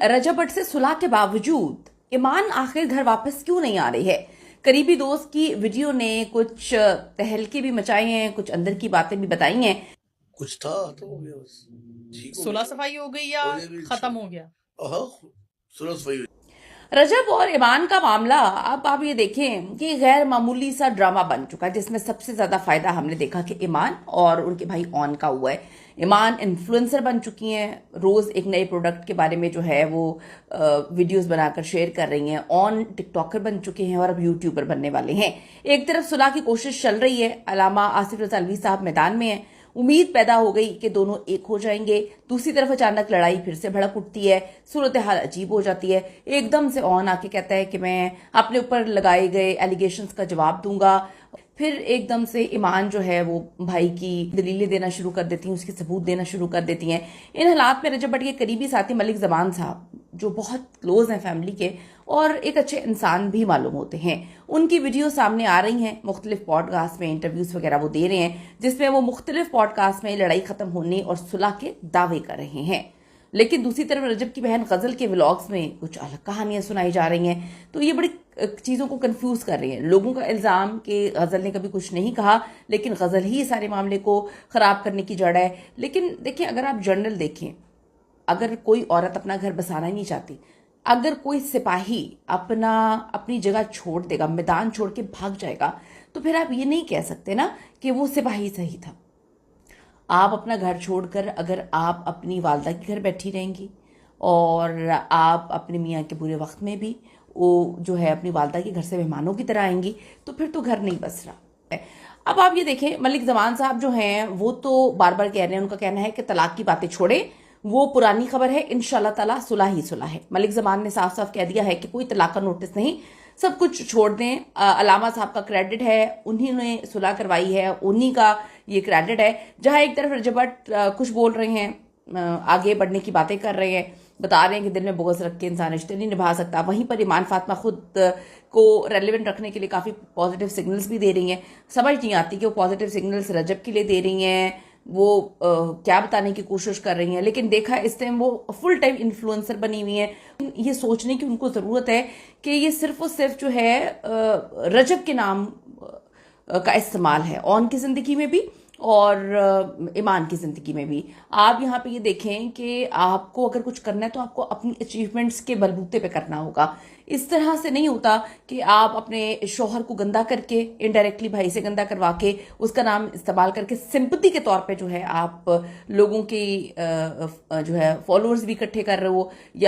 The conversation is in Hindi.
रजब भट्ट से सुलह के बावजूद ईमान आखिर घर वापस क्यों नहीं आ रही है? करीबी दोस्त की वीडियो ने कुछ तहलके भी मचाए हैं, कुछ अंदर की बातें भी बताई हैं। कुछ था तो हो गया, बस ठीक हो सुलह गया, सफाई हो गई या हो जाएगी खत्म हो गया? हाँ, सुलह सफाई हो रजब और ईमान का मामला अब आप ये देखें कि गैर मामूली सा ड्रामा बन चुका है, जिसमें सबसे ज्यादा फायदा हमने देखा कि ईमान और उनके भाई ऑन का हुआ है। ईमान इन्फ्लुएंसर बन चुकी हैं, रोज एक नए प्रोडक्ट के बारे में जो है वो वीडियोस बनाकर शेयर कर रही हैं। ऑन टिकटॉकर बन चुके हैं और अब यूट्यूबर बनने वाले हैं। एक तरफ सुलह की कोशिश चल रही है, अलामा आसिफ रज़ा अलवी साहब मैदान में हैं, उम्मीद पैदा हो गई कि दोनों एक हो जाएंगे। दूसरी तरफ अचानक लड़ाई फिर से भड़क उठती है, सूरत हाल अजीब हो जाती है। एकदम से ऑन आके कहता है कि मैं अपने ऊपर लगाए गए एलिगेशंस का जवाब दूंगा। फिर एकदम से ईमान जो है वो भाई की दलीलें देना शुरू कर देती हैं, उसके सबूत देना शुरू कर देती हैं। इन हालात में रजब भट्ट के करीबी साथी मलिक जमान साहब, जो बहुत क्लोज हैं फैमिली के और एक अच्छे इंसान भी मालूम होते हैं, उनकी वीडियो सामने आ रही हैं। मुख्तलिफ पॉडकास्ट में इंटरव्यूज वगैरह वो दे रहे हैं, जिसमें वो मुख्तलिफ पॉडकास्ट में लड़ाई खत्म होने और सुलह के दावे कर रहे हैं। लेकिन दूसरी तरफ रजब की बहन गजल के व्लॉग्स में कुछ अलग कहानियां सुनाई जा रही हैं। तो ये बड़ी चीजों को कंफ्यूज कर रही है। लोगों का इल्जाम कि गजल ने कभी कुछ नहीं कहा, लेकिन गजल ही सारे मामले को खराब करने की जड़ है। लेकिन देखिए, अगर आप जनरल देखें, अगर कोई औरत अपना घर बसाना ही नहीं चाहती, अगर कोई सिपाही अपनी जगह छोड़ देगा, मैदान छोड़ के भाग जाएगा, तो फिर आप ये नहीं कह सकते ना कि वो सिपाही सही था। आप अपना घर छोड़कर अगर आप अपनी वालदा के घर बैठी रहेंगी और आप अपने मियाँ के बुरे वक्त में भी वो जो है अपनी वालदा के घर से मेहमानों की तरह आएंगी, तो फिर तो घर नहीं बस रहा है। अब आप ये देखें, मलिक जमान साहब जो हैं वो तो बार बार कह रहे हैं, उनका कहना है कि तलाक की बातें छोड़े, वो पुरानी खबर है, इंशाल्लाह ताला सुलह ही सुलह है। मलिक जमान ने साफ साफ कह दिया है कि कोई तलाक का नोटिस नहीं, सब कुछ छोड़ दें। अलामा साहब का क्रेडिट है, उन्हीं ने सुलह करवाई है, उन्हीं का ये क्रेडिट है। जहां एक तरफ रजब भट्ट कुछ बोल रहे हैं, आगे बढ़ने की बातें कर रहे हैं, बता रहे हैं कि दिल में बोझ रख के इंसान रिश्ते नहीं निभा सकता, वहीं पर ईमान फातिमा खुद को रेलिवेंट रखने के लिए काफ़ी पॉजिटिव सिग्नल्स भी दे रही हैं। समझ नहीं आती कि वो पॉजिटिव सिग्नल्स रजब के लिए दे रही हैं, वो क्या बताने की कोशिश कर रही हैं। लेकिन देखा इस टाइम वो फुल टाइम इन्फ्लुएंसर बनी हुई हैं। ये सोचने की उनको ज़रूरत है कि ये सिर्फ और सिर्फ जो है रजब के नाम का इस्तेमाल है, ऑन की ज़िंदगी में भी और ईमान की ज़िंदगी में भी। आप यहाँ पे ये देखें कि आपको अगर कुछ करना है तो आपको अपनी अचीवमेंट्स के बलबूते पे करना होगा। इस तरह से नहीं होता कि आप अपने शोहर को गंदा करके, इनडायरेक्टली भाई से गंदा करवा के, उसका नाम इस्तेमाल करके सिंपैथी के तौर पे जो है आप लोगों की जो है फॉलोअर्स भी इकट्ठे कर रहे हो, या